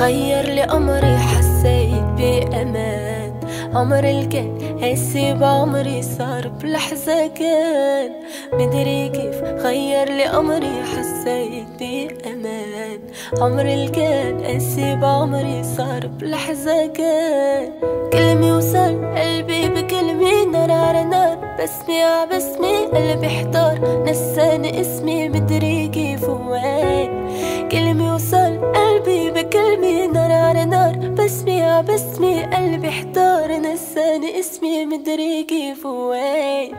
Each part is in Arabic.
غير لي أمري، حسيت بأمان. عمر الكان هسي بعمري صار بلحظة كان. مدري كيف غير لي أمري، حسيت بأمان. عمر الكان هسي بعمري صار بلحظة كان. كلمة وصل قلبي بكلمة، نار على نار، بسمي ع بسمي قلبي احتار، نساني اسمي مدري كيف وين. كلمة وصل قلبي بكلمة، نار على نار، بسمي ع بسمي قلبي احتار، نساني اسمي مدري كيف وين.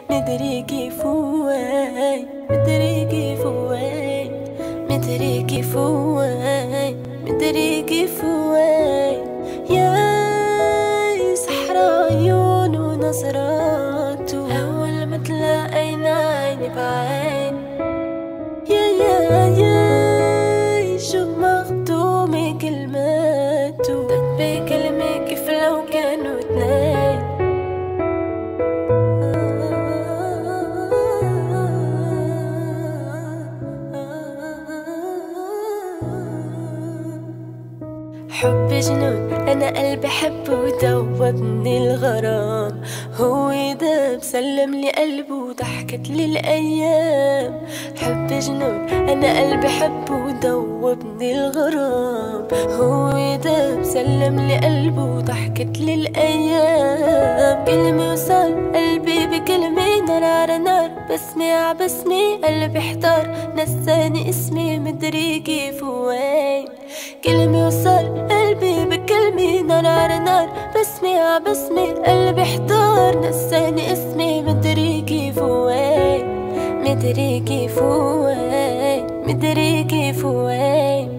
مدري كيف وين، مدري كيف وين، مدري كيف وين، مدري كيف وين. يا سحر عيون ونظراته، أول ما تلاقينا عيني بعين. يا شو مخدومة كلماته، دق بكلمة كيف لو كانوا اتنين. حب جنون، أنا قلبي حبه ودوبني الغرام. هو داب سلم لي قلبه وضحكت لي الأيام. حب جنون، أنا قلبي حبه ودوبني الغرام. هو داب سلم لي قلبه وضحكت لي الأيام. كلمة وصل قلبي بكلمة، نار على نار، بسمي ع بسمي قلبي احتار، نساني اسمي مدري كيف وين. كلمة وصل قلبي بكلمة، نار على نار، بسمي ع بسمي قلبي احتار، نساني اسمي مدري كيف وين. مدري كيف وين، مدري كيف وين،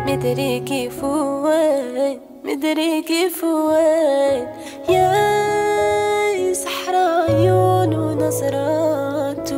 مدري كيف وين، مدري كيف وين. يا سحر عيون ونظراته،